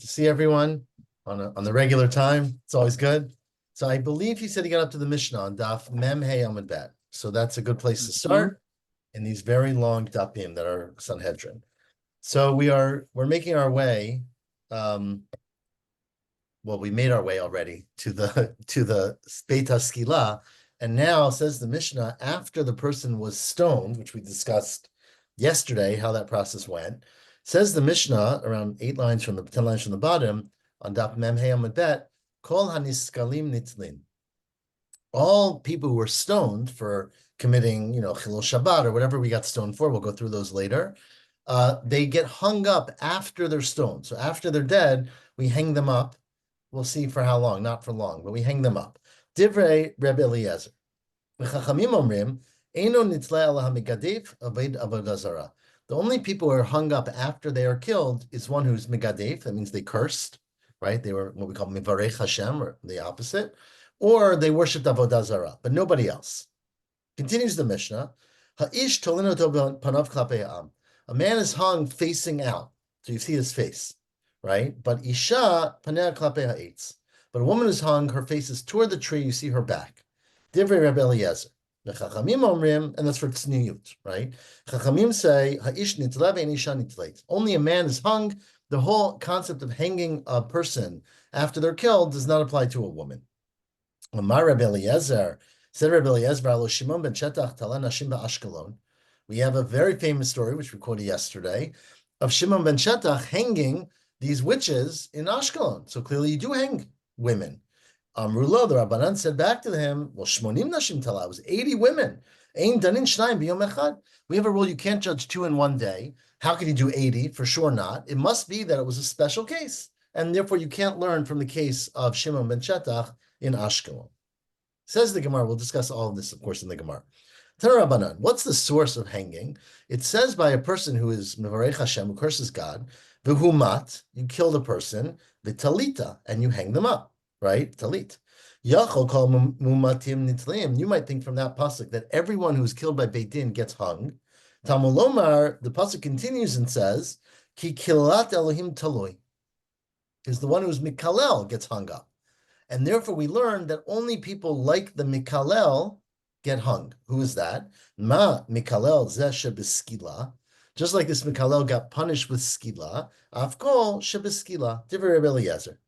to see everyone on the regular time. It's always good. So I believe he said he got up to the Mishnah on Daf Mem Hey Amud Bet. So that's a good place to start in these very long dapim that are Sanhedrin. So we're making our way. We made our way already to the Beit HaSkila, and now says the Mishnah, after the person was stoned, which we discussed yesterday, how that process went. Says the Mishnah, around 10 lines from the bottom, on Daf Mem Hey Amud Bet, Kol Haniskalim Nitzlin. All people who were stoned for committing, Chilul Shabbat or whatever we got stoned for, we'll go through those later. They get hung up after they're stoned. So after they're dead, we hang them up. We'll see for how long, not for long, but we hang them up. Divrei Rebbe Eliezer. V'chachamim omrim, eino nitzlei ala hamigadef aved avodah zarah. The only people who are hung up after they are killed is one who's migadef, that means they cursed, right? They were what we call mivarech Hashem, or the opposite, or they worshipped avodah zarah, but nobody else. Continues the Mishnah, ha'ish tolino panav klapei ha'am. A man is hung facing out, so you see his face, right? But isha paneh klapei ha'etz. But a woman is hung, her face is toward the tree, you see her back. Divrei Rebbe Eliezer. The Chachamim omrim, and that's for tzniut, right? Chachamim say, ha'ish nitlev and isha nitleit. Only a man is hung. The whole concept of hanging a person after they're killed does not apply to a woman. Amar Rebbe Eliezer, said Rebbe Eliezer, alo Shimon ben Shetach tala nashim ba'Ashkelon. We have a very famous story, which we quoted yesterday, of Shimon ben Shetach hanging these witches in Ashkelon. So clearly you do hang women. Amrulo, the Rabbanan said back to him, well, Shmonim Nashim Tala, it was 80 women. Ein danin shnayim b'yom echad. We have a rule, you can't judge 2 in one day. How can you do 80? For sure not. It must be that it was a special case. And therefore you can't learn from the case of Shimon ben Shetach in Ashkelon. Says the Gemara, we'll discuss all of this, of course, in the Gemara. Tana Rabbanan, what's the source of hanging? It says by a person who is Mevarech Hashem, who curses God, v'humat, you kill the person, v'talita, and you hang them up, right? Talit. Yachol kol mumatim nitleim. You might think from that pasuk that everyone who's killed by Beit Din gets hung. Talmud Lomar, the pasuk continues and says, ki kilat Elohim taloi, is the one who's mikalel gets hung up. And therefore we learn that only people like the mikalel get hung. Who is that? Ma mikalel zeh shebeskila. Just like this mikalel got punished with skila, afkol shebeskila. Divrei Rebbe Eliezer.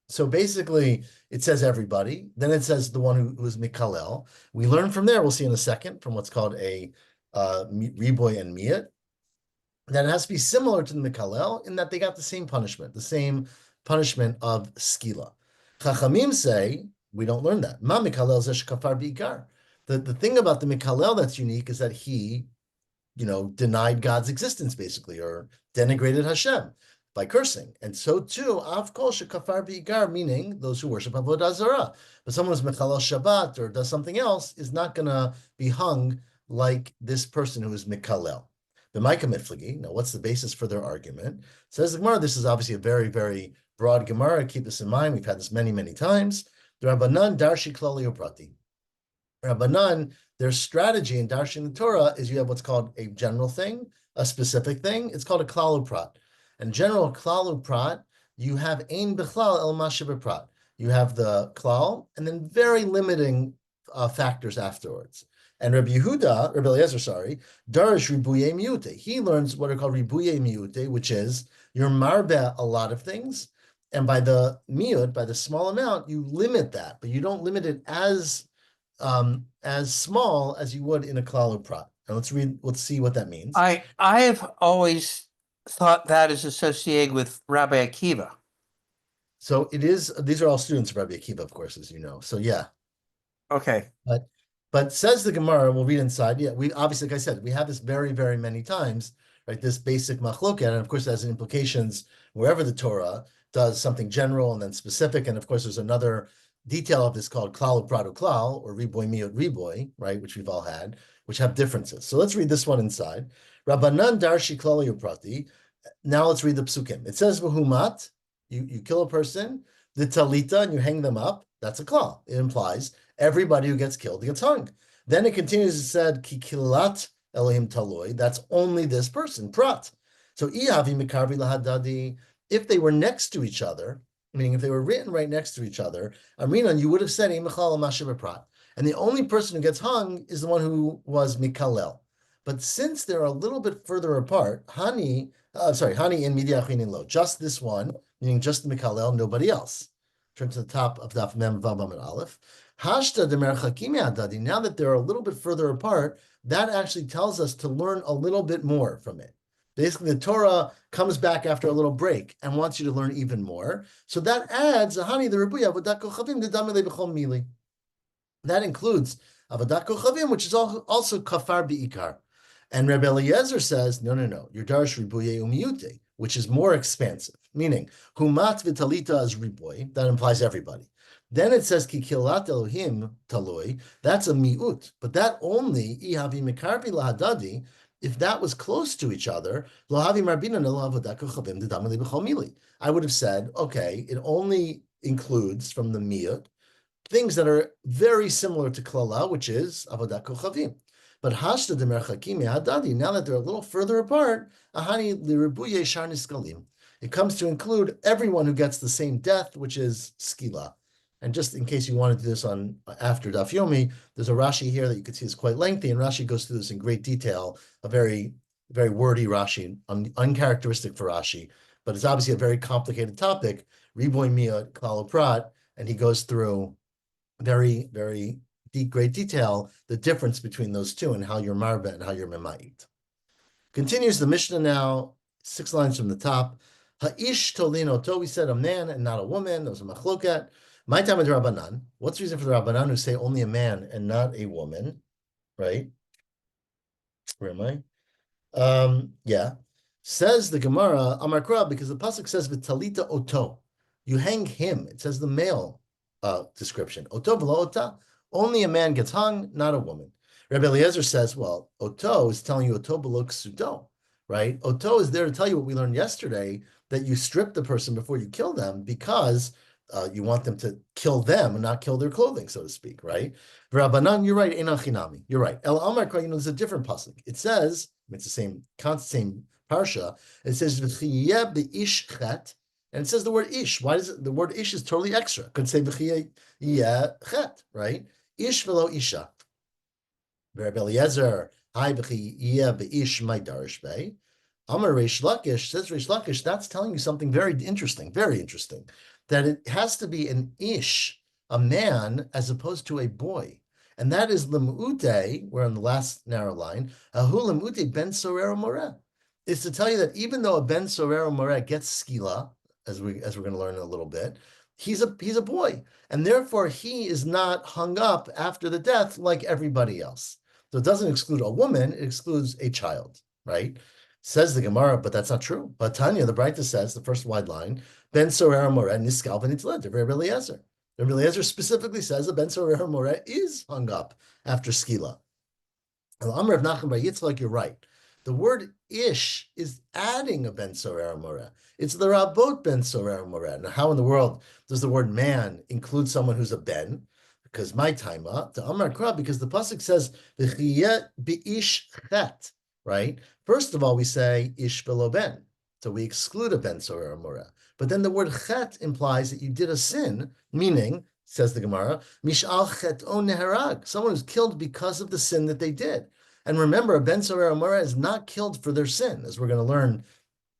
So basically, it says everybody. Then it says the one who is mikalel. We learn from there, we'll see in a second, from what's called a riboy and miyat, that it has to be similar to the mikalel in that they got the same punishment of skila. Chachamim say, we don't learn that. Ma mikalel zesh kafar bi'ikar. The thing about the mikalel that's unique is that he, denied God's existence, basically, or denigrated Hashem by cursing. And so too, av kol shekafar bi'ikar, meaning those who worship avodah zarah. But someone who's mechalel Shabbat or does something else is not going to be hung like this person who is mikalel. The Micah Mitflagi, now what's the basis for their argument? Says the Gemara, this is obviously a very, very broad Gemara. Keep this in mind. We've had this many, many times. The Rabbanan darshi klali uprati. Rabbanan, their strategy in darshing the Torah is you have what's called a general thing, a specific thing. It's called a klal uprat. And general klal uprat, you have ein bichlal el mashe b'prat. You have the klal, and then very limiting factors afterwards. And Rebbe Eliezer, darish ribuye miute. He learns what are called ribuye miute, which is you're marbe a lot of things, and by the miut, by the small amount, you limit that, but you don't limit it as small as you would in a klal uprat. And let's see what that means. I have always thought that is associated with Rabbi Akiva. So it is. These are all students of Rabbi Akiva, of course, as you know. So yeah. Okay. But says the Gemara, we'll read inside. Yeah, we obviously, like I said, we have this very, very many times, right? This basic machloket, and of course, it has implications wherever the Torah does something general and then specific. And of course, there's another detail of this called klal upratu klal, or riboy miut riboy, right? Which we've all had, which have differences. So let's read this one inside. Rabbanan darshi klali uprati. Now let's read the psukim. It says v'humat, you kill a person, the talita, and you hang them up. That's a klal. It implies everybody who gets killed gets hung. Then it continues, it said, ki kilat Elohim taloi. That's only this person, prat. So ihavi mikarvi lahadadi. if they were next to each other, meaning if they were written right next to each other, Amrinan, you would have said Michal Mashiv Prat. And the only person who gets hung is the one who was Mikalel. But since they're a little bit further apart, Hani in Midiachin in Lo, just this one, meaning just the Mikalel, nobody else. Turn to the top of Daf Mem Vav Amud Aleph. Hashta de Merchakimi Adadi, now that they're a little bit further apart, that actually tells us to learn a little bit more from it. Basically, the Torah comes back after a little break and wants you to learn even more. So that adds Ahani the Ribuya Avodat Kochavim the Damile B'chol Mili. That includes Avodat Kochavim, which is also Kafar Bi'ikar. And Rebbe Eliezer says, no, you're Darish Ribuye Umiyute, which is more expansive, meaning Humat Vitalita as Riboy, that implies everybody. Then it says Kikilat Elohim Taloi, that's a miut, but that only Ihavi Mekarpi Lahadadi, if that was close to each other, I would have said, okay, it only includes from the miut things that are very similar to klala, which is avodat kochavim. But hashta de merchakim hadadi, now that they're a little further apart, ahani liribuye shar niskalim. It comes to include everyone who gets the same death, which is skila. And just in case you want to do this on after Daf Yomi, there's a Rashi here that you can see is quite lengthy, and Rashi goes through this in great detail, a very, very wordy Rashi, uncharacteristic for Rashi, but it's obviously a very complicated topic, Riboy Mia Klal Prat, and he goes through very, very great detail, the difference between those two and how you're marba and how you're memait. Continues the Mishnah now, 6 lines from the top. Ha'ish tolino to, we said a man and not a woman. There was a machloket. My time with Rabbanan. What's the reason for the Rabbanan who say only a man and not a woman? Right? Where am I? Yeah. Says the Gemara, Amar Kra, because the pasuk says v'talita oto. You hang him. It says the male description. Oto v'lo ota. Only a man gets hung, not a woman. Rabbi Eliezer says, well, oto is telling you oto below ksuto, right? Oto is there to tell you what we learned yesterday, that you strip the person before you kill them because you want them to kill them and not kill their clothing, so to speak, right? Rabbanan, you're right, enachinami, you're right. El Amar, there's a different pasuk. It says, it's the same parsha, it says, v'chiyeh be'ish chet, and it says the word ish. Why does it, the word ish is totally extra. Could say v'chiyeh chet, right? Ish velo isha. Rabbi Eliezer, hi v'chiyeh be'ish my darish be. Amar Reish Lakish, says Reish Lakish, that's telling you something very interesting, that it has to be an ish, a man, as opposed to a boy. And that is lemute, we're on the last narrow line, ahu lemute ben sorero moreh. Is to tell you that even though a ben sorero moreh gets skila, as we're going to learn in a little bit, he's a boy. And therefore he is not hung up after the death like everybody else. So it doesn't exclude a woman, it excludes a child, right? Says the Gemara, but that's not true. But Tanya, the Braita says, the first wide line, Ben Sorera Moreh Niskal v'nitzled, Rabbi Eliezer. Rabbi Eliezer specifically says that Ben Sorera Moreh is hung up after skila. And Amr of Nachman Bar Yitzchak, you're right. The word ish is adding a Ben Sorera Moreh. It's the Rabot Ben Sorera Moreh. Now, how in the world does the word man include someone who's a Ben? Because my time to Amar Kra, because the pasuk says v'chiyeh be'ish chet, right? First of all, we say ish velo ben, so we exclude a ben sorera moreh. But then the word chet implies that you did a sin, meaning, says the Gemara, mishal chet o neharag, someone who's killed because of the sin that they did. And remember, a ben sorera moreh is not killed for their sin, as we're going to learn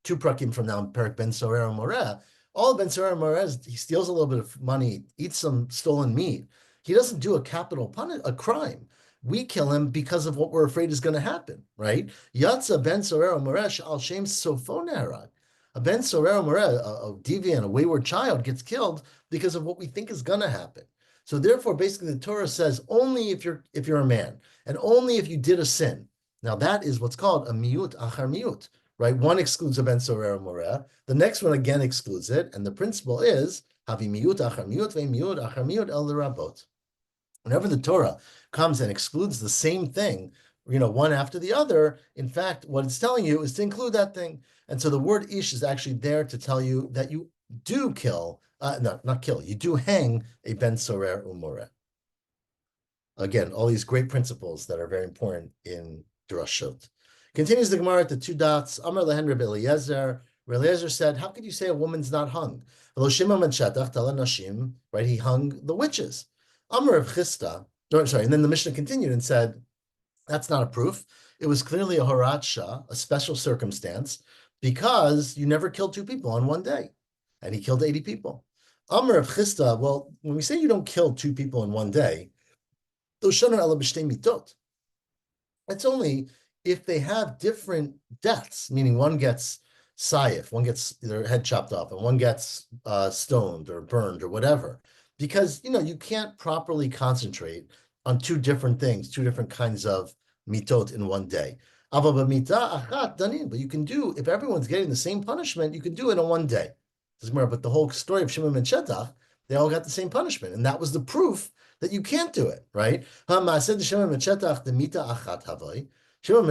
2 prakim from now in Perak ben sorera moreh. All ben sorera moreh is he steals a little bit of money, eats some stolen meat. He doesn't do a capital a crime. We kill him because of what we're afraid is going to happen, right? Yatza ben sorero moresh al shem sofo neharag. A ben sorero moreh, a deviant, a wayward child, gets killed because of what we think is going to happen. So therefore, basically, the Torah says only if you're a man, and only if you did a sin. Now that is what's called a miut achar miut, right? One excludes a ben sorero moreh, the next one again excludes it, and the principle is havi miut achar miut ve miut achar miut el rabot. Whenever the Torah comes and excludes the same thing, one after the other, in fact, what it's telling you is to include that thing. And so the word ish is actually there to tell you that you do kill, not kill, you do hang a ben sorer umoreh. Again, all these great principles that are very important in Drashot. Continues the Gemara at the 2 dots. Amar lehen Rabbi Eliezer. Rabbi Eliezer said, how could you say a woman's not hung? Right, he hung the witches. Amr of Chisda, no, sorry, and then the Mishnah continued and said, that's not a proof. It was clearly a horat shah, a special circumstance, because you never killed two people on one day. And he killed 80 people. Amr of Chisda, well, when we say you don't kill two people in one day, it's only if they have different deaths, meaning one gets sayif, one gets their head chopped off, and one gets stoned or burned or whatever. Because, you can't properly concentrate on two different things, two different kinds of mitot in one day. But you can do, if everyone's getting the same punishment, you can do it in one day. But the whole story of Shimon and Shetach, they all got the same punishment. And that was the proof that you can't do it, right? Shimon and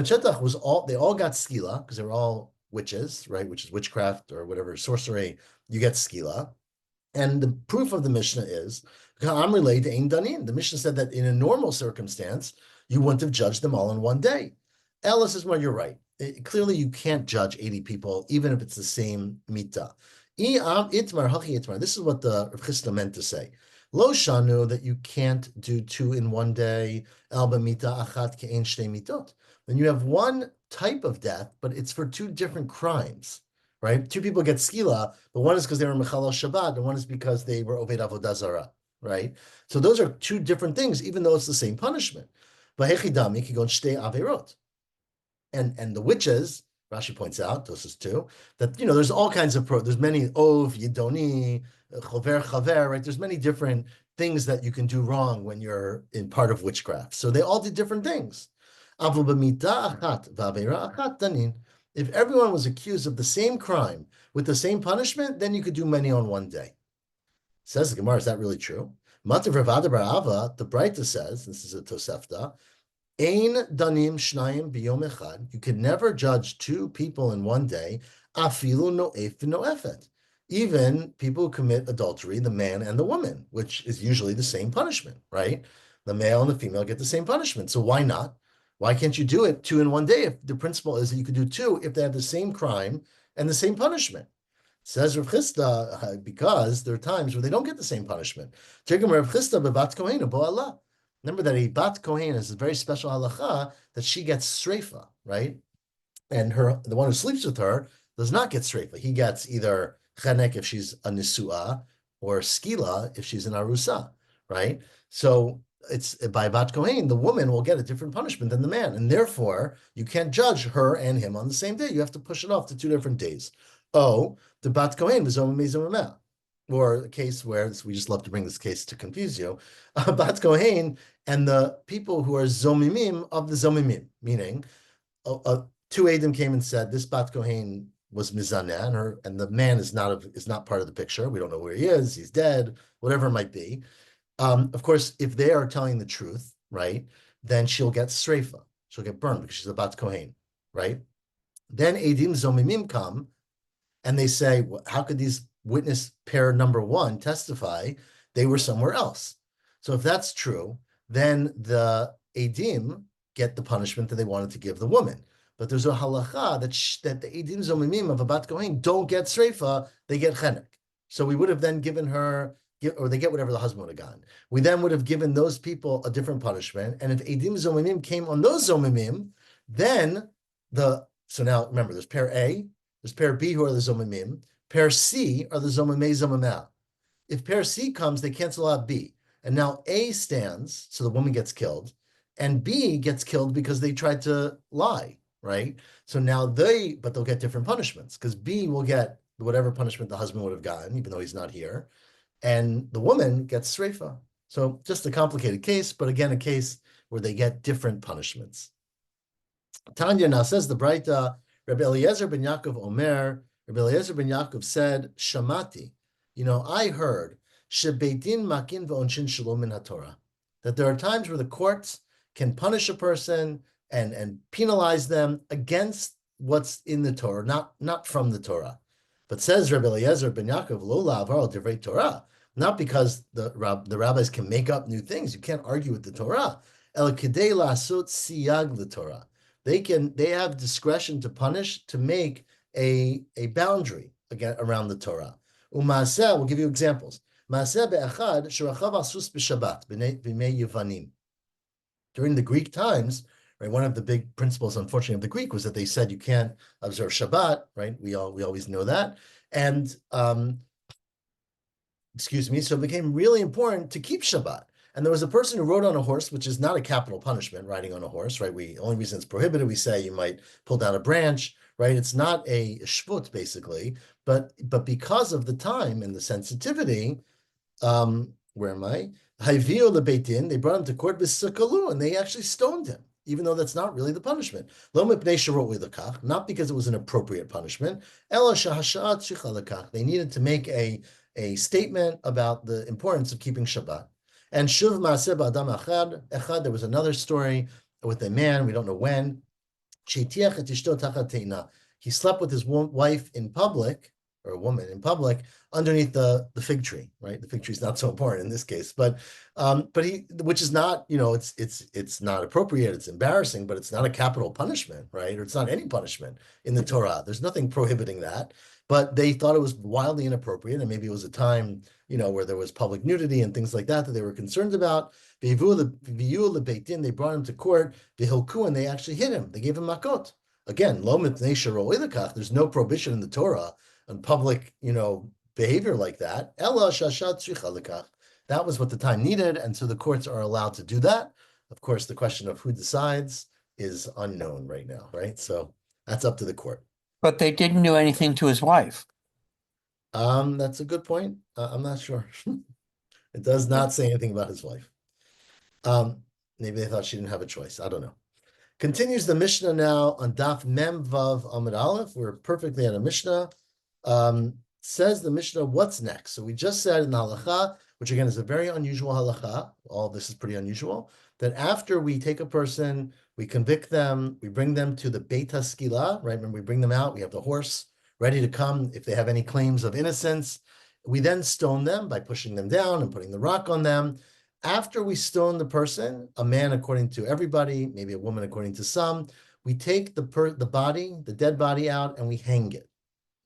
Shetach was they all got skila, because they were all witches, right? Which is witchcraft or whatever, sorcery, you get skila. And the proof of the Mishnah is, the Mishnah said that in a normal circumstance, you wouldn't have judged them all in one day. Ella says, well, you're right. Clearly, you can't judge 80 people, even if it's the same mita. This is what the Rav Chisda meant to say. Lo shanu, that you can't do two in one day. Alba mita achat ke'en shtei mitot. Then you have one type of death, but it's for two different crimes, right? Two people get skila, but one is because they were mechalal Shabbat, and one is because they were oved avodah zarah, right? So those are two different things, even though it's the same punishment. V'hechidami kigon shtei averot. And the witches, Rashi points out, Tosas too, that, there's all kinds of there's many ov, yidoni, chaver, right? There's many different things that you can do wrong when you're in part of witchcraft. So they all did different things. If everyone was accused of the same crime with the same punishment, then you could do many on one day. Says the Gemara, is that really true? Matav Rav Ada bar Ava, the Breita says, this is a Tosefta, Ein danim shnayim biyom echad. You could never judge two people in one day. Afilu no'ef no'efet. Even people who commit adultery, the man and the woman, which is usually the same punishment, right? The male and the female get the same punishment. So why not? Why can't you do it two in one day? If the principle is that you could do two if they have the same crime and the same punishment. Says Rav Chisda, because there are times where they don't get the same punishment. Rav Chisda bebat kohen bo Allah. Remember that a bat kohen is a very special halacha that she gets streifa, right? And the one who sleeps with her does not get streifa. He gets either chenek if she's a nisua or skila if she's an arusa, right? So it's by bat kohen, the woman will get a different punishment than the man, and therefore you can't judge her and him on the same day. You have to push it off to 2 different days. Oh, the bat kohen is omei, or a case where we just love to bring this case to confuse you. Bat kohen and the people who are zomimim of the zomimim, meaning 2 Adam came and said this bat kohen was mizaneh, and the man is not part of the picture. We don't know where he is. He's dead. Whatever it might be. Of course, if they are telling the truth, right, then she'll get streifa. She'll get burned because she's a bat kohen, right? Then Edim zomimim come, and they say, well, how could these witness pair number 1 testify they were somewhere else? So if that's true, then the Edim get the punishment that they wanted to give the woman. But there's a halacha that the Edim Zomimim of a Bat Kohen don't get Sreifa, they get Chenek. So we would have then given her, or they get whatever the husband would have gotten. We then would have given those people a different punishment. And if Edim Zomimim came on those Zomimim, then so now remember, there's pair A, there's pair B who are the Zomimim, pair C are the Zomimei Zomimah. If pair C comes, they cancel out B. And now A stands, so the woman gets killed, and B gets killed because they tried to lie, right? So now but they'll get different punishments, because B will get whatever punishment the husband would have gotten, even though he's not here, and the woman gets sreifa. So just a complicated case, but again, a case where they get different punishments. Tanya now says the Breita, Rabbi Eliezer ben Yaakov Omer, Rabbi Eliezer ben Yaakov said, Shamati, I heard, Shebeitin makin v'onshin shalom min haTorah, that there are times where the courts can punish a person and penalize them against what's in the Torah, not from the Torah. But says Rabbi Eliezer ben Yaakov, lo la'avar al divrei Torah, not because the rabbis can make up new things. You can't argue with the Torah. El kedei la'asot siyag l'Torah. They have discretion to punish, to make a boundary again around the Torah. U'maaseh, we'll give you examples. Maaseh be'achad sherachav asus b'Shabbat b'mei Yevanim. During the Greek times, right, one of the big principles, unfortunately, of the Greek was that they said you can't observe Shabbat, right? We always know that. And excuse me, so it became really important to keep Shabbat. And there was a person who rode on a horse, which is not a capital punishment, riding on a horse, right? Only reason it's prohibited, we say you might pull down a branch, right? It's not a shvut, basically, but because of the time and the sensitivity, where am I? Hayvio lebeitin, they brought him to court b'sakalu, and they actually stoned him, even though that's not really the punishment. Lo mipnei sherot lekach, not because it was an appropriate punishment. Ela shahashat shicha lekach. They needed to make a statement about the importance of keeping Shabbat. And shuv maaseh ba'adam echad, there was another story with a man, we don't know when. Sheitiach et ishto tachat teina. He slept with his wife in public, or a woman in public, underneath the fig tree, right? The fig tree is not so important in this case, but he, which is not, it's not appropriate, it's embarrassing, but it's not a capital punishment, right? Or it's not any punishment in the Torah. There's nothing prohibiting that, but they thought it was wildly inappropriate, and maybe it was a time, where there was public nudity and things like that they were concerned about. They brought him to court, and they actually hit him. They gave him makot. Again, lo mitnei shero ilakach. There's no prohibition in the Torah on public, behavior like that. Ella shashat tzricha lekach. That was what the time needed, and so the courts are allowed to do that. Of course, the question of who decides is unknown right now, right? So that's up to the court. But they didn't do anything to his wife. That's a good point. I'm not sure. It does not say anything about his wife. Maybe they thought she didn't have a choice. I don't know. Continues the Mishnah now on Daf Mem Vav Amud Aleph. We're perfectly at a Mishnah. Says the Mishnah, what's next? So we just said in the halacha, which again is a very unusual halacha, all this is pretty unusual, that after we take a person, we convict them, we bring them to the Beit HaSkila, right? When we bring them out, we have the horse ready to come if they have any claims of innocence. We then stone them by pushing them down and putting the rock on them. After we stone the person, a man according to everybody, maybe a woman according to some, we take the body, the dead body out, and we hang it.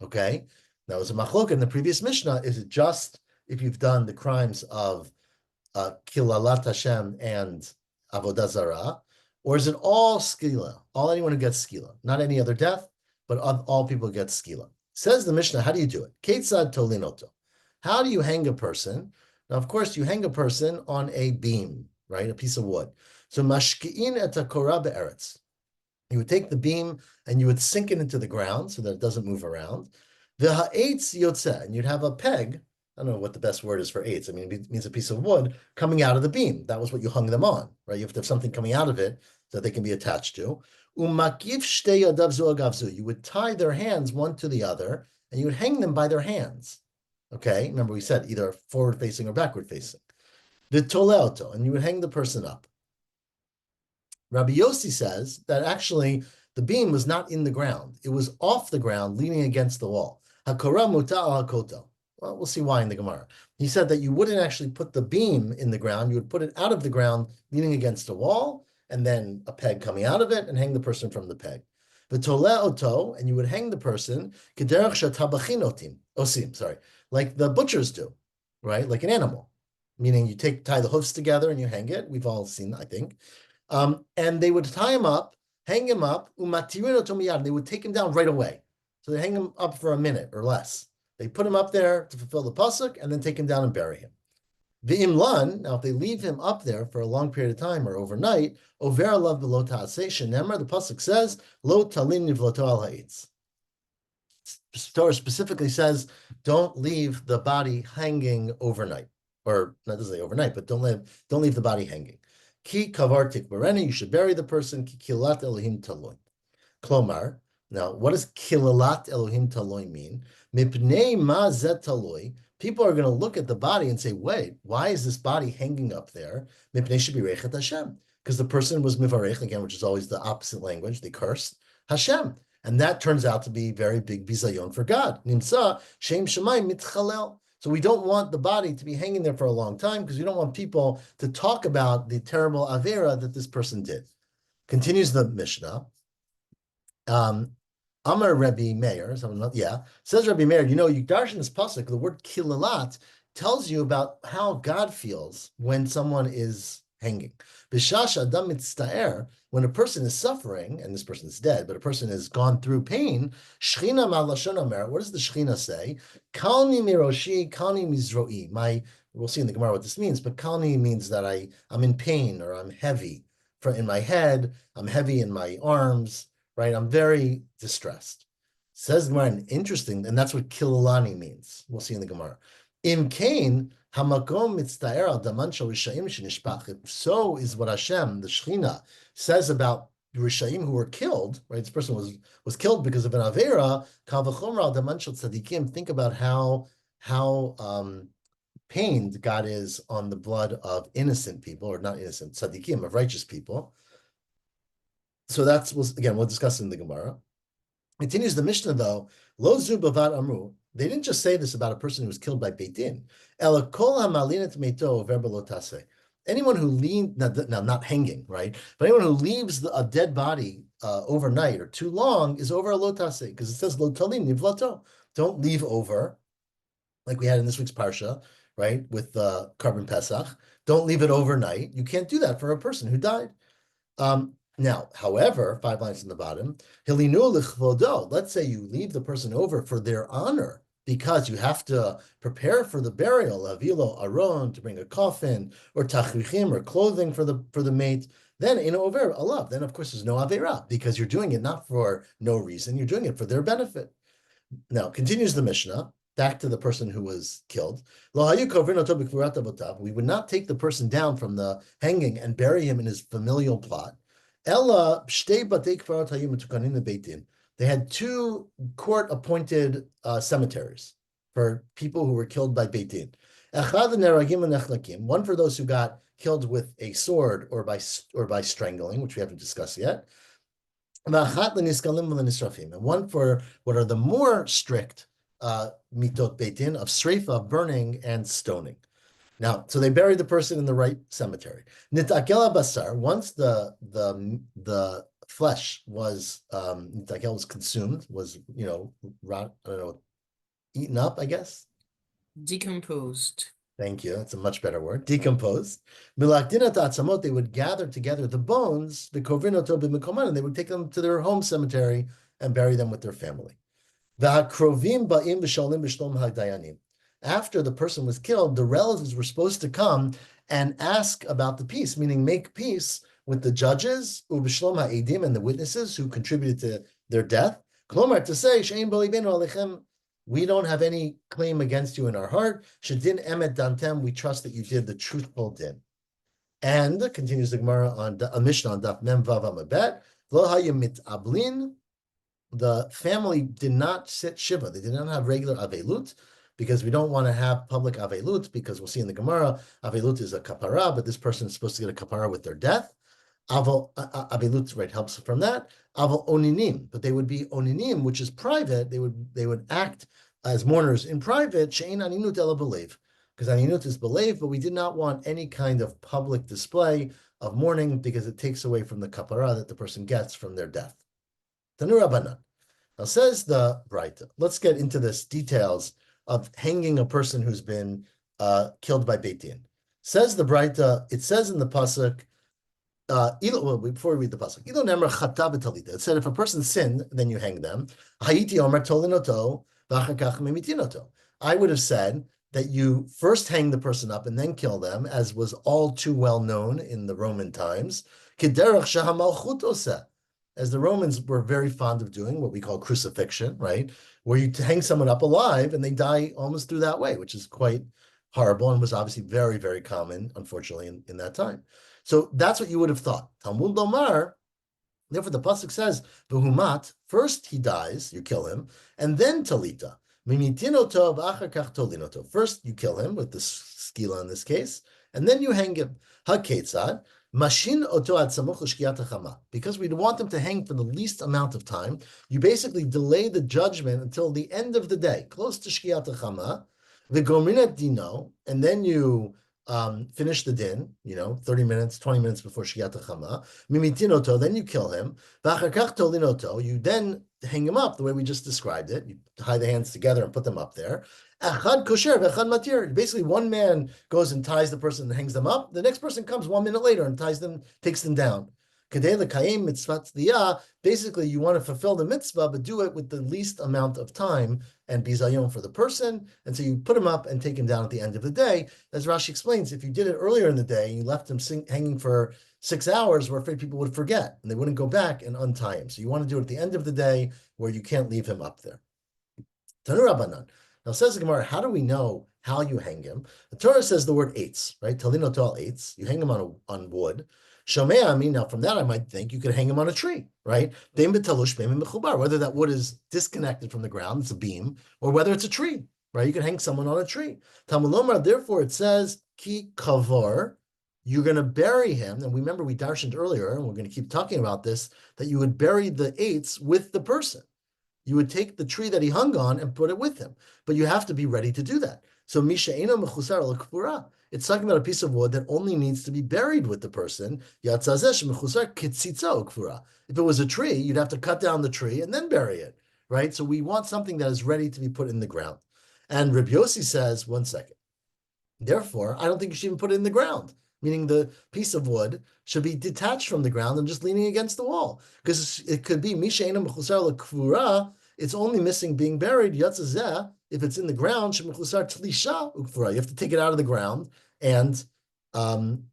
Okay? Now, as a machlok in the previous Mishnah, is it just if you've done the crimes of kilalat Hashem and avodah zarah, or is it all skila, all anyone who gets skila, not any other death, but all people get skila? Says the Mishnah, how do you do it? Ketzad tolinoto. How do you hang a person? Now, of course, you hang a person on a beam, right? A piece of wood. So mashki'in et hakora be'eretz. You would take the beam and you would sink it into the ground so that it doesn't move around. The ha'etz yotze, and you'd have a peg. I don't know what the best word is for eitz. I mean, it means a piece of wood coming out of the beam. That was what you hung them on, right? You have to have something coming out of it that they can be attached to. Umakif shtei yadav zu agav zu. You would tie their hands one to the other, and you would hang them by their hands. Okay, remember we said either forward facing or backward facing. The toleoto, and you would hang the person up. Rabbi Yossi says that actually the beam was not in the ground. It was off the ground, leaning against the wall. Hakora muta al hakoto. Well, we'll see why in the Gemara. He said that you wouldn't actually put the beam in the ground. You would put it out of the ground, leaning against a wall, and then a peg coming out of it, and hang the person from the peg. V'toleoto, and you would hang the person, kederach shatabachin osim, sorry, like the butchers do, right? Like an animal, meaning you tie the hoofs together and you hang it. We've all seen, I think. And they would tie him up, hang him up, umatirino tomiyad. They would take him down right away. So they hang him up for a minute or less. They put him up there to fulfill the pasuk and then take him down and bury him. The imlan, now if they leave him up there for a long period of time or overnight, over alav below ta'aseh shenemar, the pasuk says, lo talin nivloto al ha'itz. Torah specifically says, don't leave the body hanging overnight, or not to say overnight, but don't leave the body hanging. Ki kavar tikbareni, you should bury the person. Ki kilat Elohim taloi. Klomar. Now, what does kilat Elohim taloi mean? Mipnei ma zet taloi. People are going to look at the body and say, wait, why is this body hanging up there? Mipnei shebirechet Hashem. Because the person was mivarech, again, which is always the opposite language, they cursed Hashem. And that turns out to be very big bizayon for God. Nimsa shem shemayim mitchalel. So we don't want the body to be hanging there for a long time because we don't want people to talk about the terrible avera that this person did. Continues the Mishnah. Amar Rebbe Meir, says Rebbe Meir, you darshan this pasuk, the word kilalat tells you about how God feels when someone is hanging. Bishash adam mitztaer, when a person is suffering, and this person is dead, but a person has gone through pain, shchina malashon omer, what does the shchina say? Kalni miroshi, kalni mizroi. We'll see in the Gemara what this means, but kalni means that I'm in pain or I'm heavy in my head, I'm heavy in my arms, right? I'm very distressed. Says Gemara, interesting, and that's what kilolani means. We'll see in the Gemara. Im kain hamakom mitztaer al daman shel rishaim shenishpach. So is what Hashem, the Shechina, says about rishaim who were killed. Right, this person was killed because of an avera. Kal v'chomer al daman shel tzadikim. Think about how pained God is on the blood of innocent people, or not innocent, tzadikim, of righteous people. So we'll discuss it in the Gemara. Continues the Mishnah though, lo zu bavad amru. They didn't just say this about a person who was killed by Beit Din. Ela kol hamalinat meito verba lo taseh. Anyone who now not hanging, right? But anyone who leaves a dead body overnight or too long is over a lo taseh, because it says lo talim nivlato. Don't leave over, like we had in this week's parsha, right? With Carbon Pesach. Don't leave it overnight. You can't do that for a person who died. Now, however, 5 lines in the bottom, let's say you leave the person over for their honor, because you have to prepare for the burial, avilo aron, to bring a coffin, or tachrichim, or clothing for the mate. Then in over alav. Then of course there's no avera, because you're doing it not for no reason. You're doing it for their benefit. Now continues the Mishnah. Back to the person who was killed. We would not take the person down from the hanging and bury him in his familial plot. They had 2 court-appointed cemeteries for people who were killed by Beit Din. One for those who got killed with a sword or by strangling, which we haven't discussed yet. And one for what are the more strict mitot Beit Din of sreifa, burning and stoning. Now, so they buried the person in the right cemetery. Nitakel basar. Once the flesh was nitakel was consumed, was eaten up, I guess. Decomposed. Thank you. That's a much better word. Decomposed. Milakdinat atzamot. They would gather together the bones, the kovrinoto b'mikoman, and they would take them to their home cemetery and bury them with their family. After the person was killed, the relatives were supposed to come and ask about the peace, meaning make peace with the judges, ub'shlom ha'edim, and the witnesses who contributed to their death. Klomar, to say, she'ein b'libenu alechem, we don't have any claim against you in our heart. Shedin emet dantem, we trust that you did the truthful din. And continues the Gemara on a Mishnah on Daf Mem Vav Amabet, lo hayamit ablin. The family did not sit shiva. They did not have regular avelut, because we don't want to have public avelut, because we'll see in the Gemara, avelut is a kapara, but this person is supposed to get a kapara with their death. Avelut, right, helps from that. Aval oninim, but they would be oninim, which is private. They would act as mourners in private. She'ein aninut ela belev, because aninut is belev, but we did not want any kind of public display of mourning, because it takes away from the kapara that the person gets from their death. Tanu Rabbanan. Now says the Braita. Let's get into this details of hanging a person who's been killed by Beit Din. Says the Braita. It says in the pasuk. Before we read the pasuk, it said if a person sinned, then you hang them. I would have said that you first hang the person up and then kill them, as was all too well known in the Roman times. As the Romans were very fond of doing what we call crucifixion, right? Where you hang someone up alive and they die almost through that way, which is quite horrible and was obviously very, very common, unfortunately, in that time. So that's what you would have thought. Talmud Lomar, therefore the pasuk says, "V'humat." First he dies, you kill him, and then talita. First you kill him with the skila in this case, and then you hang him. Haketzad. Mashin oto ad samuch l'shkiyat hachama. Because we want them to hang for the least amount of time, you basically delay the judgment until the end of the day, close to shkiyat hachama. V'gomrin et dino, and then you finish the din, 30 minutes, 20 minutes before Shkiat Chama. Mimitinoto, then you kill him. V'achar kach tolinoto, you then hang him up the way we just described it. You tie the hands together and put them up there. Echad kosher v'echad matir. Basically, one man goes and ties the person and hangs them up. The next person comes 1 minute later and takes them down. Basically, you want to fulfill the mitzvah, but do it with the least amount of time and bizayon for the person. And so you put him up and take him down at the end of the day. As Rashi explains, if you did it earlier in the day and you left him hanging for 6 hours, we're afraid people would forget and they wouldn't go back and untie him. So you want to do it at the end of the day where you can't leave him up there. Tanu Rabbanan. Now says the Gemara, how do we know how you hang him? The Torah says the word eitz, right? Talino tal eitz. You hang him on wood. Shomea, I mean, now from that I might think you could hang him on a tree, right? Whether that wood is disconnected from the ground, it's a beam, or whether it's a tree, right? You can hang someone on a tree. Talmud, therefore it says, ki kavar, you're going to bury him. And remember, we darshaned earlier, and we're going to keep talking about this, that you would bury the eitz with the person. You would take the tree that he hung on and put it with him. But you have to be ready to do that. So misha eno mechusar l'kfura. It's talking about a piece of wood that only needs to be buried with the person. If it was a tree, you'd have to cut down the tree and then bury it, right? So we want something that is ready to be put in the ground. And Reb Yossi says, 1 second. Therefore, I don't think you should even put it in the ground, meaning the piece of wood should be detached from the ground and just leaning against the wall. Because it could be, it's only missing being buried, if it's in the ground, you have to take it out of the ground and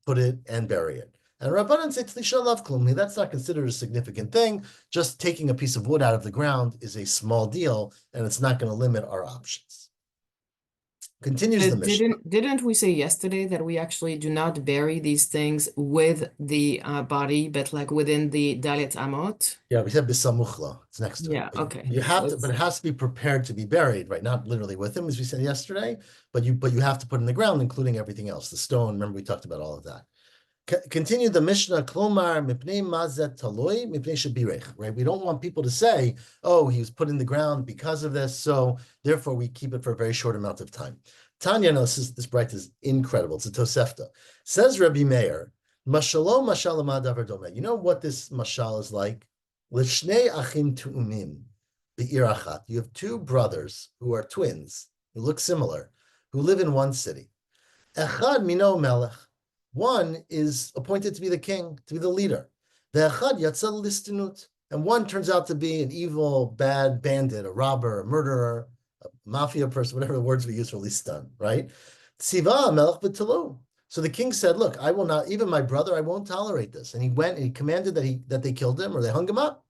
put it and bury it. And Rabbanan say tlisha lav klum. That's not considered a significant thing. Just taking a piece of wood out of the ground is a small deal, and it's not going to limit our options. Continues the mission. Didn't we say yesterday that we actually do not bury these things with the body, but like within the dalet amot? Yeah, we said bisamuchla. It's next to Yeah, it. okay. You have to, but it has to be prepared to be buried, right? Not literally with him, as we said yesterday, but you have to put it in the ground, including everything else. The stone. Remember, we talked about all of that. Continue the Mishnah. Klomar mipnei mazet taloi mipnei shabirech. Right? We don't want people to say, "Oh, he was put in the ground because of this," so therefore we keep it for a very short amount of time. Tanya, no, this bright is incredible. It's a Tosefta. Says Rabbi Meir, Mashalo mashalama davar domeh. You know what this mashal is like? L'shnei achim tu'umim be'ir achat. You have 2 brothers who are twins, who look similar, who live in one city. Echad mino melech. One is appointed to be the king, to be the leader. Ve'echad yatsa listinut. And one turns out to be an evil, bad bandit, a robber, a murderer, a mafia person, whatever the words we use for listan, right? Tziva melech b'telu. So the king said, look, I will not, even my brother, I won't tolerate this. And he went and he commanded that they killed him or they hung him up,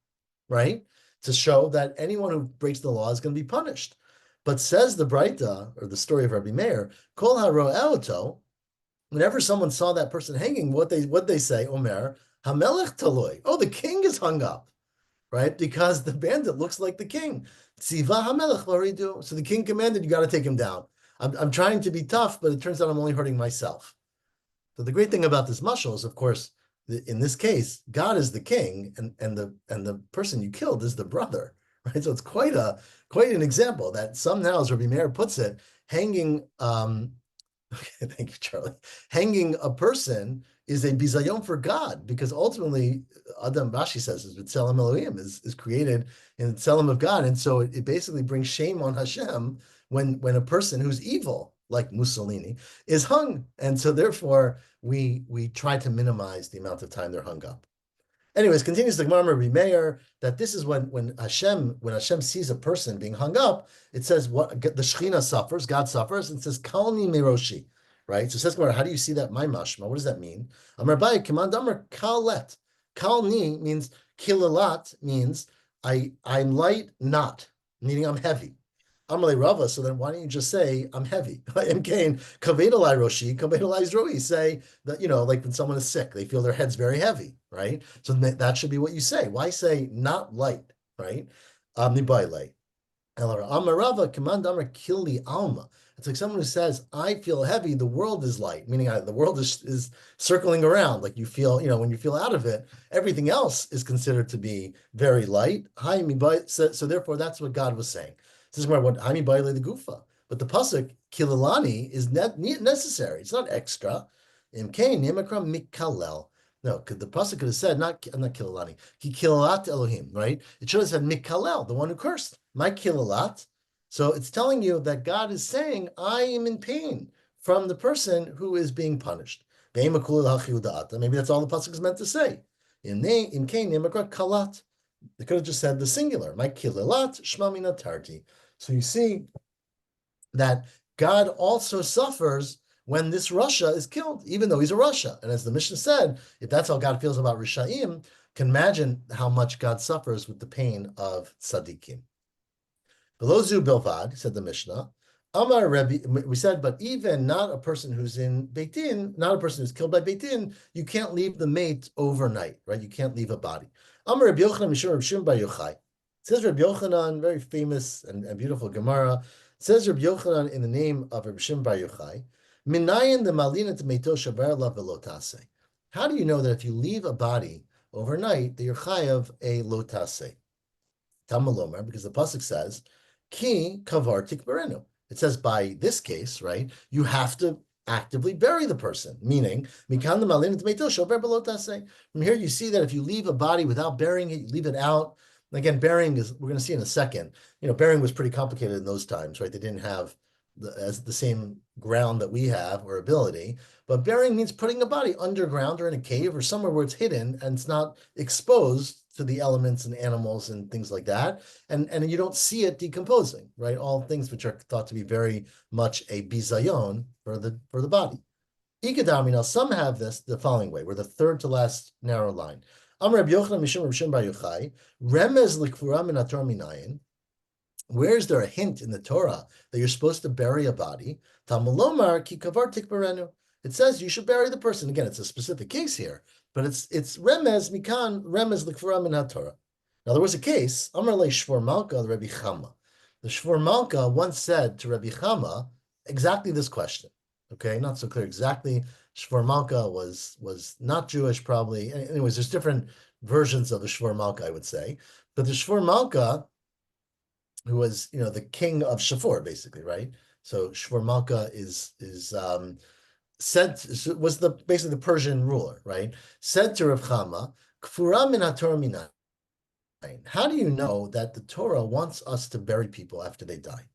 right? To show that anyone who breaks the law is going to be punished. But says the Braita, or the story of Rabbi Meir, Kol haro'eoto, whenever someone saw that person hanging, what they say, Omer, Hamelech taloi. Oh, the king is hung up, right? Because the bandit looks like the king. Tziva Hamelech loridu. So the king commanded, you got to take him down. I'm trying to be tough, but it turns out I'm only hurting myself. So the great thing about this mashal is, of course, in this case, God is the king, and the person you killed is the brother, right? So it's quite an example that somehow, as Rabbi Meir puts it, hanging. Okay, thank you, Charlie. Hanging a person is a bizayon for God, because ultimately, Adam, Rashi says, is B'Tselem Elohim, is created in the Tselem of God, and so it basically brings shame on Hashem when a person who's evil, like Mussolini, is hung, and so therefore we try to minimize the amount of time they're hung up. Anyways, continues the Gemara Rabbi Meir that this is when Hashem sees a person being hung up, it says what the Shechina suffers, God suffers, and it says Kalni Meroshi, right? So it says Gemara, how do you see that? My mashma, what does that mean? Amar Abaye, Command Amar Kalet. Kalni means kilalat, means I'm light, not, meaning I'm heavy. Amalei Rava, so then why don't you just say, I'm heavy? And Cain, Kavedalai Roshi, Kavedalai Zroi, say that, like when someone is sick, they feel their head's very heavy, right? So that should be what you say. Why say not light, right? Nibailei. Amar Rava, Command Amar Kili Alma. It's like someone who says, I feel heavy, the world is light, meaning the world is circling around. Like you feel, when you feel out of it, everything else is considered to be very light. So therefore, that's what God was saying. This is what the Gufa. But But the pasuk kililani is necessary. It's not extra. Imkain nimakra mikalel. No, the pasuk could have said not kililani. Ki kilalat Elohim, right? It should have said mikalel, the one who cursed. My kilalat. So it's telling you that God is saying, I am in pain from the person who is being punished. Maybe that's all the pasuk is meant to say. In kain nimakra kalat. They could have just said the singular. My kilalat shmamina tarti. So you see that God also suffers when this Rasha is killed, even though he's a Rasha. And as the Mishnah said, if that's how God feels about Rishaim, can imagine how much God suffers with the pain of Tzaddikim. Below Zu Bilvad, said the Mishnah, Amar Rebbe, we said, but even not a person who's in Beit Din, not a person who's killed by Beit Din, you can't leave the mate overnight, right? You can't leave a body. Amar Rabbi Yochanan Mishum Reb Shimon Bar Yochai. It says Rabbi Yochanan, very famous and beautiful Gemara. It says Rabbi Yochanan in the name of Reb Shimon Bar Yochai, Minayin the Malina to Meito Shabar La Velotase. How do you know that if you leave a body overnight, that you're chayav a lotase? Tamalomar, because the pasuk says, Ki kavar tikbarenu. It says by this case, right, you have to actively bury the person, meaning, from here you see that if you leave a body without burying it, you leave it out. Again, burying is, we're going to see in a second, burying was pretty complicated in those times, right? They didn't have the same ground that we have or ability, but burying means putting a body underground or in a cave or somewhere where it's hidden and it's not exposed to the elements and animals and things like that, and you don't see it decomposing, right? All things which are thought to be very much a bizayon for the body. Ikadamina, some have this the following way. We're the third to last narrow line. Amar Rabbi Yochanan Mishum Reb Shimon Bar Yochai, Remez likfura min haTorah minayin. Where is there a hint in the Torah that you're supposed to bury a body? Tamalomar ki kavar tikbarenu. It says you should bury the person. Again, it's a specific case here, but it's remez mikan remez l'kfura min haTorah. Now there was a case. Amar le Shvor Malka the Rabbi Chama. The Shvor Malka once said to Rabbi Chama exactly this question. Okay, not so clear exactly. Shvor Malka was not Jewish, probably. Anyways, there's different versions of the Shvor Malka, I would say, but the Shvor Malka, who was the king of Shafor, basically, right? So Shvor Malka is was basically the Persian ruler, right? Said to Rav Chama, Kfura min haTorah minayin. How do you know that the Torah wants us to bury people after they die?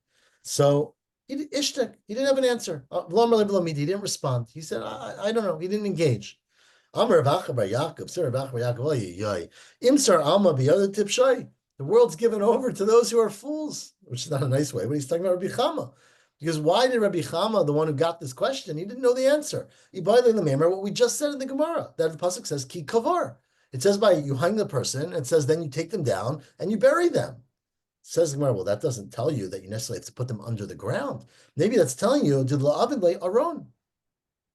So he didn't have an answer. He didn't respond. He said, I don't know. He didn't engage. Amar Rav Acha bar Yaakov, Sir Rav Acha bar Yaakov, Imsar Alma biyada tipshay. The world's given over to those who are fools, which is not a nice way, but he's talking about Rabbi Chama. Because why did Rabbi Chama, the one who got this question, he didn't know the answer? Remember what we just said in the Gemara, that the pasuk says, ki kavar. It says by you hang the person, it says then you take them down and you bury them. It says the Gemara, well, that doesn't tell you that you necessarily have to put them under the ground. Maybe that's telling you, did la'avid le aron.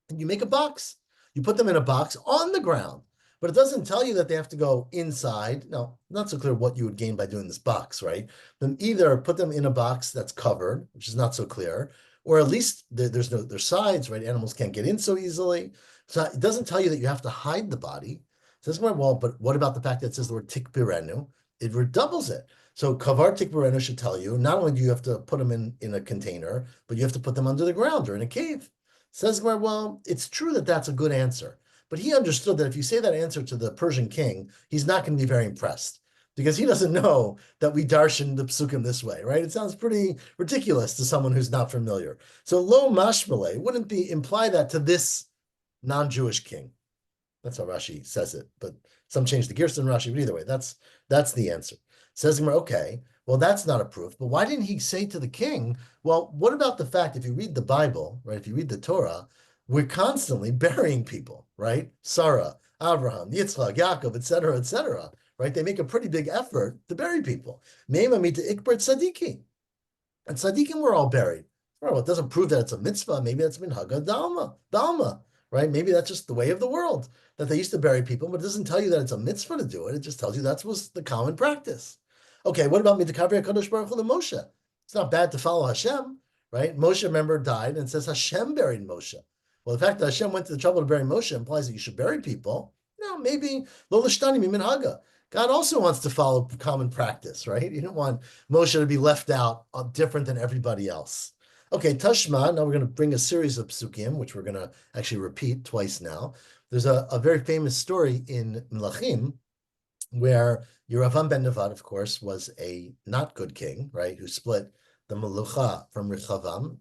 And you make a box. You put them in a box on the ground. But it doesn't tell you that they have to go inside. No, not so clear what you would gain by doing this box, right? Then either put them in a box that's covered, which is not so clear, or at least there's sides, right? Animals can't get in so easily. So it doesn't tell you that you have to hide the body. It says, well, but what about the fact that it says the word tikbirenu? It redoubles it. So kavar tikbirenu should tell you, not only do you have to put them in a container, but you have to put them under the ground or in a cave. It says, well, it's true that that's a good answer. But he understood that if you say that answer to the Persian king, he's not going to be very impressed because he doesn't know that we darshan the psukim this way, right? It sounds pretty ridiculous to someone who's not familiar. So lo mashmale wouldn't imply that to this non-Jewish king. That's how Rashi says it, but some change the Gerson Rashi, but either way, that's the answer. Says Gemara, okay, well, that's not a proof, but why didn't he say to the king, well, what about the fact if you read the Bible, right, if you read the Torah, we're constantly burying people, right? Sarah, Abraham, Yitzchak, Yaakov, etc., right? They make a pretty big effort to bury people. Meima mita ikbar tzadiki. And tzadikim were all buried. Well, it doesn't prove that it's a mitzvah. Maybe that's minhaga dalma, right? Maybe that's just the way of the world, that they used to bury people, but it doesn't tell you that it's a mitzvah to do it. It just tells you that was the common practice. Okay, what about mitakavri HaKadosh Baruch Hu Moshe? It's not bad to follow Hashem, right? Moshe, remember, died, and it says Hashem buried Moshe. Well, the fact that Hashem went to the trouble to bury Moshe implies that you should bury people. No, maybe lo l'shtani mimin haga. God also wants to follow common practice, right? He didn't want Moshe to be left out different than everybody else. Okay, Tashma, now we're going to bring a series of psukim, which we're going to actually repeat twice now. There's a very famous story in Melachim where Yeravam ben Nevat, of course, was a not good king, right, who split the Melucha from Rechavam,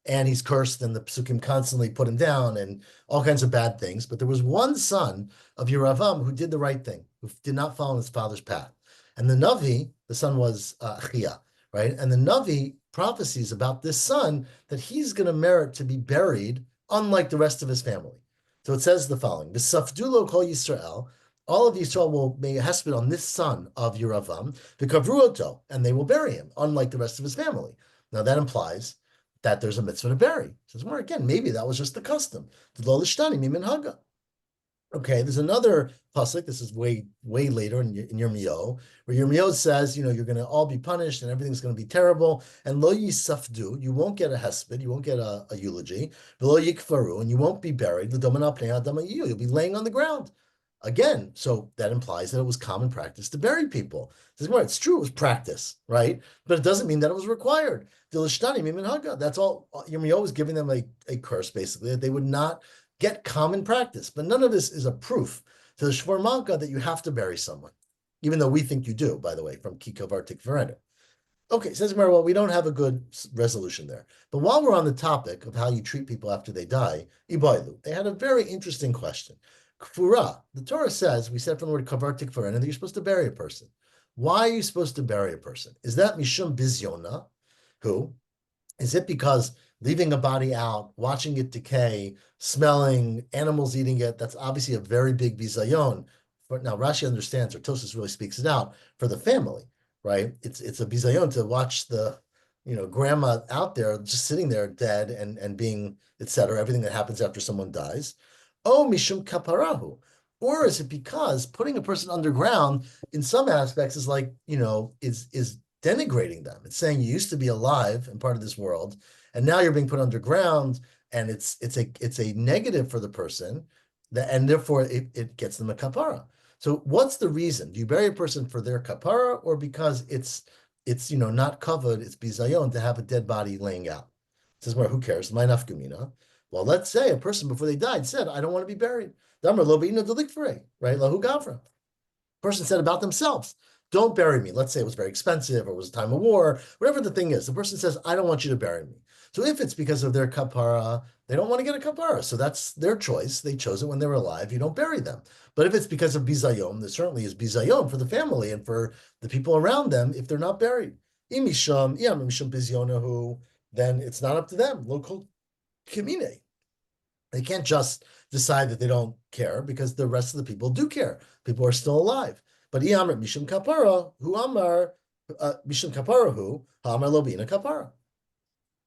and he's cursed, and the psukim constantly put him down, and all kinds of bad things. But there was one son of Yeravam who did the right thing, who did not follow his father's path. And the Navi, the son was Achia, right? And the Navi prophecies about this son that he's going to merit to be buried unlike the rest of his family. So it says the following: V'safdulo kol Yisrael, all of Yisrael will make a hesped on this son of Yeravam, v'kavruoto, and they will bury him, unlike the rest of his family. Now that implies that there's a mitzvah to bury. It says, well, again, maybe that was just the custom. Okay, there's another pasuk. This is way later in Yirmiyahu, where Yirmiyahu says, you're going to all be punished and everything's going to be terrible. And lo yisafdu, you won't get a hesped, you won't get a eulogy. V'lo yikfaru, and you won't be buried. You'll be laying on the ground. Again, so that implies that it was common practice to bury people. It's true, it was practice, right? But it doesn't mean that it was required. That's all. Yirmiyahu was giving them a curse, basically, that they would not get common practice. But none of this is a proof to the Shvar Malka that you have to bury someone, even though we think you do, by the way, from Kikovar Tikvarenu. Okay, says Gemara, well, we don't have a good resolution there. But while we're on the topic of how you treat people after they die, Iboilu, they had a very interesting question. Kfura, the Torah says, we said from the word kavar tikvarenu, that you're supposed to bury a person. Why are you supposed to bury a person? Is that mishum bizyona? Who? Is it because leaving a body out, watching it decay, smelling, animals eating it, that's obviously a very big bizayon. But now Rashi understands, or Tosfos really speaks it out, for the family, right? It's a bizayon to watch the grandma out there just sitting there dead and being, etc., everything that happens after someone dies. Oh, mishum kaparahu. Or is it because putting a person underground in some aspects is like, is denigrating them. It's saying you used to be alive and part of this world, and now you're being put underground, and it's a negative for the person, and therefore it gets them a kapara. So what's the reason? Do you bury a person for their kapara, or because it's not covered, it's bizayon to have a dead body laying out? It says, well, who cares? My nafkamina. Well, let's say a person before they died said, I don't want to be buried. Right? Lahu gavra. Person said about themselves, don't bury me. Let's say it was very expensive or it was a time of war, whatever the thing is. The person says, I don't want you to bury me. So if it's because of their kapara, they don't want to get a kapara. So that's their choice. They chose it when they were alive. You don't bury them. But if it's because of bizayom, there certainly is bizayom for the family and for the people around them if they're not buried. Imisham, misham bizyonahu, then it's not up to them. Local kimine. They can't just decide that they don't care because the rest of the people do care. People are still alive. But mishum kapara hu amar mishum kapara hu amar lobina kapara.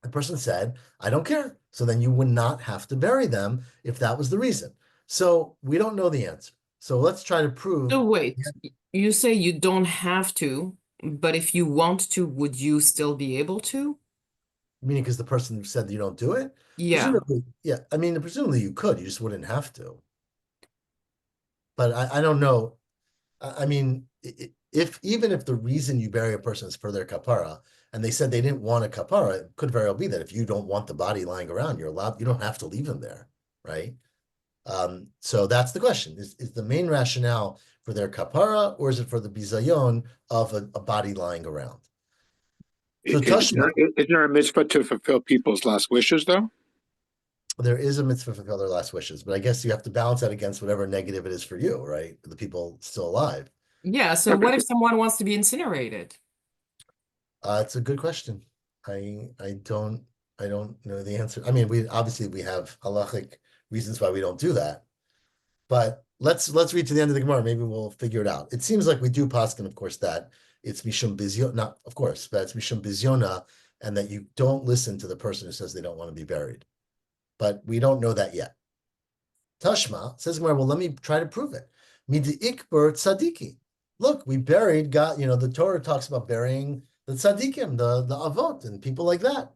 The person said, I don't care. So then you would not have to bury them if that was the reason. So we don't know the answer. So let's try to prove. So wait, you say you don't have to, but if you want to, would you still be able to? Meaning because the person said you don't do it? Yeah. Presumably, yeah. I mean, presumably you could. You just wouldn't have to. But I don't know. I mean, even if the reason you bury a person is for their kapara, and they said they didn't want a kapara, it could very well be that if you don't want the body lying around, you don't have to leave them there, right? So that's the question: is the main rationale for their kapara, or is it for the bizayon of a body lying around? So Isn't there a mitzvah to fulfill people's last wishes, though? There is a mitzvah to fulfill their last wishes, but I guess you have to balance that against whatever negative it is for you, right? The people still alive. Yeah, so what if someone wants to be incinerated? It's a good question. I don't know the answer. I mean, we have halachic reasons why we don't do that, but let's read to the end of the Gemara. Maybe we'll figure it out. It seems like we do paskin, of course, that it's mishum bizyona, not of course, but it's mishum bizyona, and that you don't listen to the person who says they don't want to be buried. But we don't know that yet. Tashma says, well, let me try to prove it. Midi ikber tzadiki. Look, we buried God. The Torah talks about burying the tzaddikim, the avot, and people like that.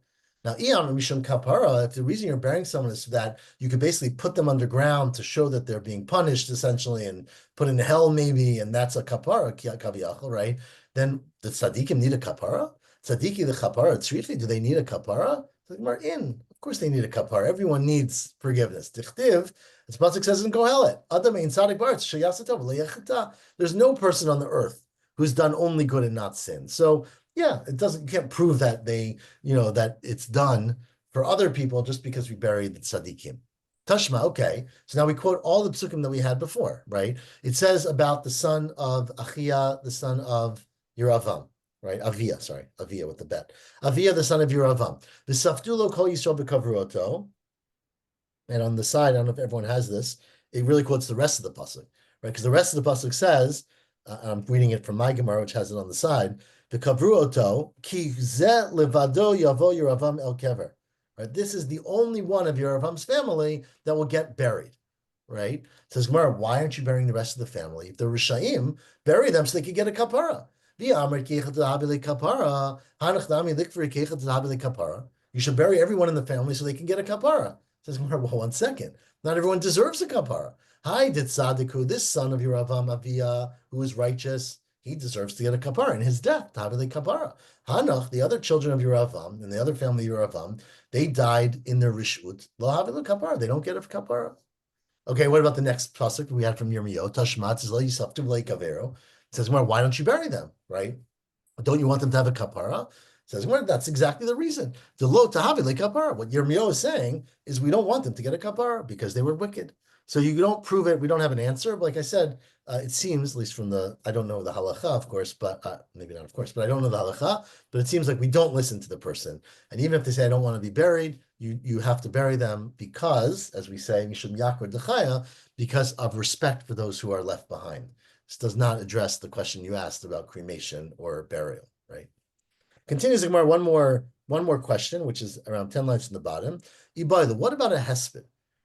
Now, iyam mishum kapara. If the reason you're burying someone is so that you could basically put them underground to show that they're being punished, essentially, and put in hell, maybe, and that's a kapara, kaviyachol, right? Then the tzaddikim need a kapara. Tzadiki the kapara tzrichi, do they need a kapara? The Gemara of course they need a kapara. Everyone needs forgiveness. Tichtiv, as Pasuk says in Kohelet, Adam ein tzadik b'aretz sheyasatov le'yechita. There's no person on the earth who's done only good and not sin. So yeah, you can't prove that that it's done for other people just because we buried the tzaddikim. Tashma, okay. So now we quote all the psukim that we had before, right? It says about the son of Achia, the son of Yeravam, right? Avia with the bet. Avia, the son of Yeravam. V'saftulo kol Yisrael b'kavruoto. And on the side, I don't know if everyone has this, it really quotes the rest of the pasuk, right? Because the rest of the pasuk says, I'm reading it from my Gemara, which has it on the side, v'kavruoto ki zeh levado yavo Yeravam el kever. Right, this is the only one of Yeravam's family that will get buried. Right? It says Gemara, why aren't you burying the rest of the family? If they're Rishayim, bury them so they can get a kapara. You should bury everyone in the family so they can get a kapara. It says Gemara, well, 1 second. Not everyone deserves a kapara. Hi, did Tzadiku, this son of Yeravam Avia, who is righteous, he deserves to get a kapara in his death. Tabile kapara. Hanach, the other children of Yeravam and the other family of Yeravam, they died in their rishut. Lo havile kapara. They don't get a kapara. Okay, what about the next pasuk we had from Yirmiyahu? Tashmat says lo yisaftu v'lo yikaveru. It says, well, why don't you bury them? Right? Don't you want them to have a kapara? It says, well, that's exactly the reason. The lo tahavile kapara. What Yirmiyahu is saying is we don't want them to get a kapara because they were wicked. So you don't prove it. We don't have an answer. But like I said, it seems, at least from I don't know the halacha, of course, but maybe not, of course, but I don't know the halacha. But it seems like we don't listen to the person. And even if they say, I don't want to be buried, you have to bury them because, as we say, mishum yakur dechaya, because of respect for those who are left behind. This does not address the question you asked about cremation or burial, right? Continues the Gemara, one more question, which is around 10 lines from the bottom. Ibayla, what about a hesped?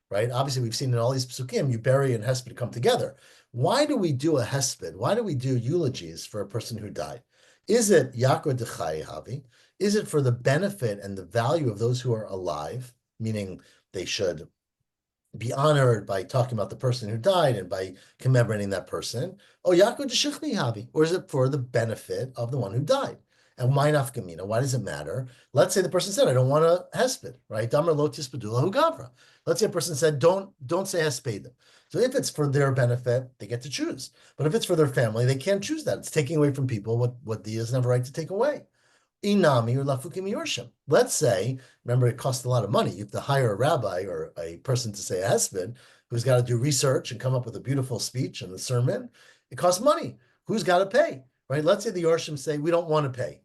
Right? Obviously, we've seen in all these psukim, you bury and hesped come together. Why do we do a hesped? Why do we do eulogies for a person who died? Is it Yaakov Dechai Havi? Is it for the benefit and the value of those who are alive, meaning they should be honored by talking about the person who died and by commemorating that person? Oh, Yaakov Deshichni Havi? Or is it for the benefit of the one who died? And why nafkamina? Why does it matter? Let's say the person said, I don't want a hesped, right? Damar lo tispedula hu gavra. Let's say a person said, don't say hespedim. So if it's for their benefit, they get to choose. But if it's for their family, they can't choose that. It's taking away from people what they doesn't have a right to take away. Inami or lafukim yorshim. Let's say, remember, it costs a lot of money. You have to hire a rabbi or a person to say a hesped who's got to do research and come up with a beautiful speech and a sermon. It costs money. Who's got to pay? Right? Let's say the yorshim say, we don't want to pay.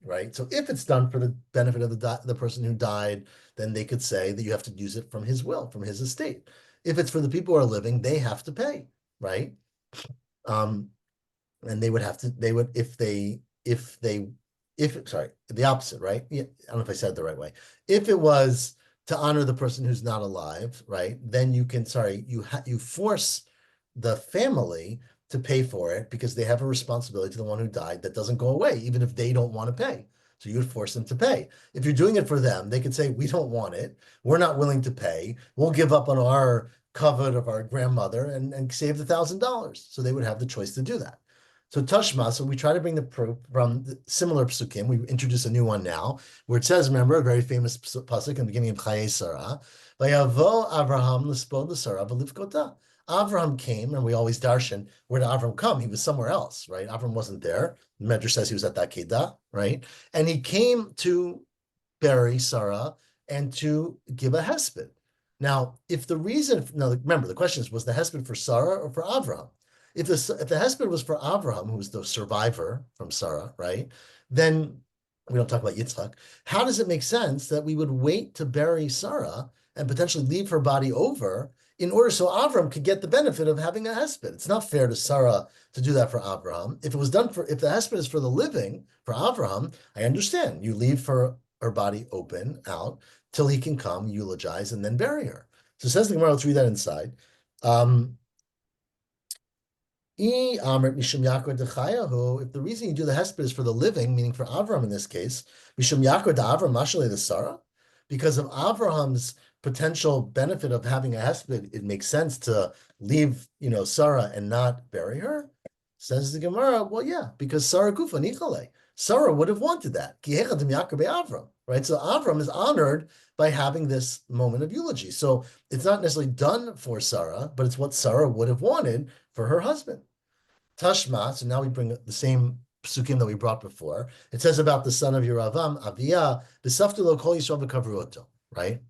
Right? So if it's done for the benefit of the person who died, then they could say that you have to use it from his will, from his estate. If it's for the people who are living, they have to pay, right? And they would have to, sorry, the opposite, right? Yeah, I don't know if I said it the right way. If it was to honor the person who's not alive, right? Then you can, you force the family to pay for it because they have a responsibility to the one who died that doesn't go away, even if they don't want to pay. So you would force them to pay. If you're doing it for them, they could say, we don't want it. We're not willing to pay. We'll give up on our covet of our grandmother and save the $1,000. So they would have the choice to do that. So Tashma, so we try to bring the proof from the similar psukim. We introduce a new one now, where it says, remember, a very famous pasuk in the beginning of Chayei Sarah, Vayavo Avraham l'spod l'Sarah v'livkota. Avram came, and we always darshan, where did Avram come? He was somewhere else, right? Avram wasn't there. The Medrash says he was at that Kedah, right? And he came to bury Sarah and to give a hesped. Now, if the reason, remember, the question is, was the hesped for Sarah or for Avram? If the hesped was for Avraham, who was the survivor from Sarah, right? Then we don't talk about Yitzchak. How does it make sense that we would wait to bury Sarah and potentially leave her body over in order so Avram could get the benefit of having a hesped? It's not fair to Sarah to do that for Avraham. If it was done if the hesped is for the living, for Avraham, I understand. You leave her body open out till he can come, eulogize, and then bury her. So it says the Gemara, let's read that inside. If the reason you do the hesped is for the living, meaning for Avram in this case, mishum yakor da Avram mashalei the Sarah, because of Avraham's potential benefit of having a hesped, it makes sense to leave, Sarah and not bury her. Says the Gemara, well, yeah, because Sarah gufa nichale. Sarah would have wanted that. Right? So Avram is honored by having this moment of eulogy. So it's not necessarily done for Sarah, but it's what Sarah would have wanted for her husband. Tashma, so now we bring the same psukim that we brought before. It says about the son of Yeravam, Aviyah, B'saftu kol Yisrael v'kavru, right?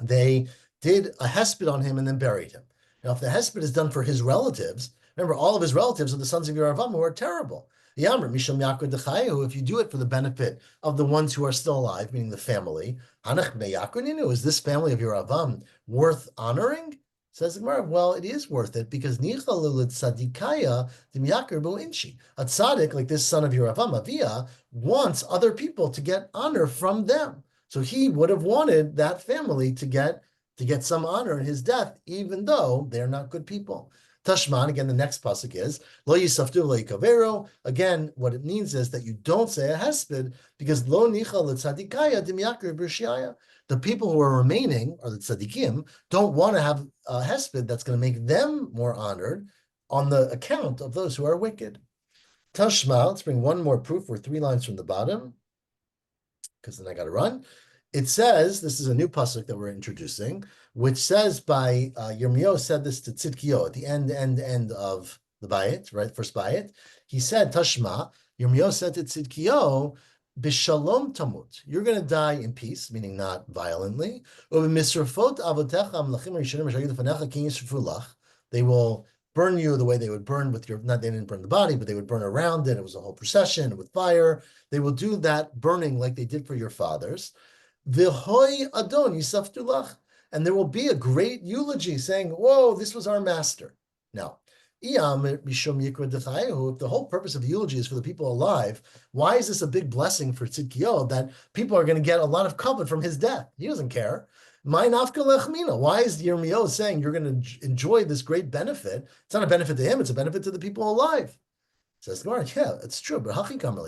They did a hesped on him and then buried him. Now, if the hesped is done for his relatives, remember, all of his relatives are the sons of Yeravam who are terrible. Yamr, Misham Yaakov Dechayu, if you do it for the benefit of the ones who are still alive, meaning the family, Hanach Meyakuninu, is this family of Yeravam worth honoring? Says the Gemara, well, it is worth it because Nichalulit Tzadikaya Dimyakir Bu Inchi. A tzaddik, like this son of Yeravam, Aviyah, wants other people to get honor from them. So he would have wanted that family to get some honor in his death, even though they're not good people. Tashman, again, the next pasuk is Lo Yisaftu Lo Yikavero. Again, what it means is that you don't say a hesped because Lo Nichal Tzadikaya Dimyakir B'Shiaya. The people who are remaining, or the tzaddikim, don't want to have a hesped that's going to make them more honored on the account of those who are wicked. Tashma, let's bring one more proof. We're 3 lines from the bottom, because then I got to run. It says, this is a new pasuk that we're introducing, which says by Yirmiyahu said this to Tzidkiyo at the end of the bayit, right? First bayit. He said, Tashma, Yirmiyahu said to Tzidkiyo, Bishalom tamut. You're going to die in peace, meaning not violently. They will burn you the way they would burn with your, not they didn't burn the body, but they would burn around it. It was a whole procession with fire. They will do that burning like they did for your fathers. V'hoi adon yisaftu, and there will be a great eulogy saying, whoa, this was our master. Now, if the whole purpose of the eulogy is for the people alive, why is this a big blessing for Tzidkiyo that people are going to get a lot of comfort from his death? He doesn't care. Why is Yirmiyahu saying you're going to enjoy this great benefit? It's not a benefit to him, it's a benefit to the people alive. Says the Gemara, yeah, it's true, but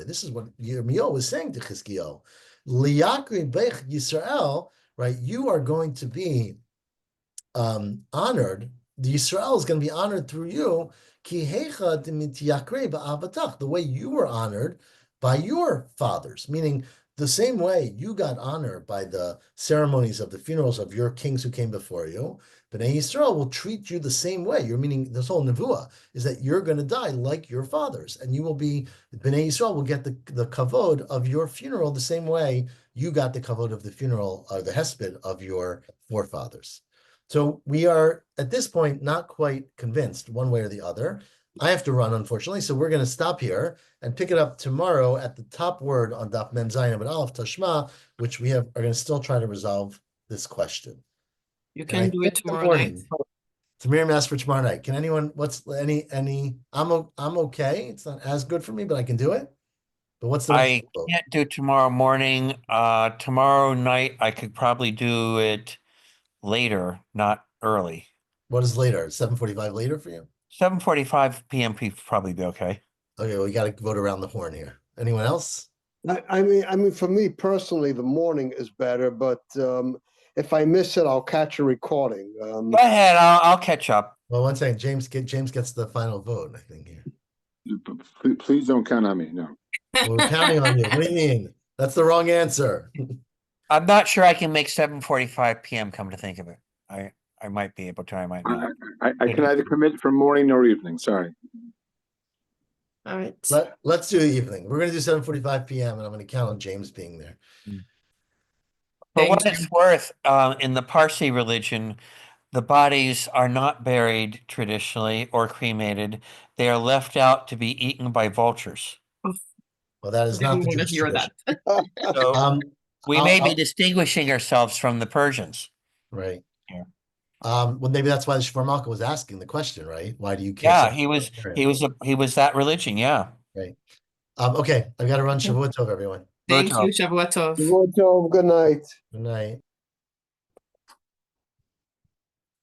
this is what Yirmiyahu was saying to Chizkiyo. Liyakri Bech Yisrael, right? You are going to be honored. The Yisrael is going to be honored through you, the way you were honored by your fathers, meaning the same way you got honored by the ceremonies of the funerals of your kings who came before you. Bnei Yisrael will treat you the same way. You're meaning this whole nevuah is that you're going to die like your fathers, and you will be, Bnei Yisrael will get the kavod of your funeral the same way you got the kavod of the funeral or the hesped of your forefathers. So we are, at this point, not quite convinced one way or the other. I have to run, unfortunately, so we're going to stop here and pick it up tomorrow at the top word on Daf Mem Zayin but Aleph Tashma, which we are going to still try to resolve this question. You can do it tomorrow night. Tamir asked for tomorrow night. Can anyone, I'm okay. It's not as good for me, but I can do it. But what's the I can't do tomorrow morning. Tomorrow night, I could probably do it later, not early. What is later? 7:45 later for you? 7:45 p.m. probably be okay. Okay, well, we got to vote around the horn here. Anyone else? I mean, for me personally, the morning is better, but if I miss it, I'll catch a recording. Go ahead, I'll catch up. Well, one second, James gets the final vote, I think, here. Please don't count on me, no. We're counting on you. What do you mean? That's the wrong answer. I'm not sure I can make 7:45 p.m. come to think of it. I might be able to, I might not. I can either commit for morning or evening, sorry. All right. Let's do the evening. We're going to do 7:45 p.m. and I'm going to count on James being there. For what Thank it's worth, in the Parsi religion, the bodies are not buried traditionally or cremated. They are left out to be eaten by vultures. Well, that is not the want to Jewish hear tradition. that. So we may be I'll- distinguishing ourselves from the Persians. Right. Yeah. Well, maybe that's why the Shvar Malka was asking the question, right? Why do you care? Yeah, so he much was about it? he was that religion, yeah. Right. Okay, I've got to run. Shavuot Tov, everyone. Thank Tov. you, Shabbat Tov. Good night. Good night.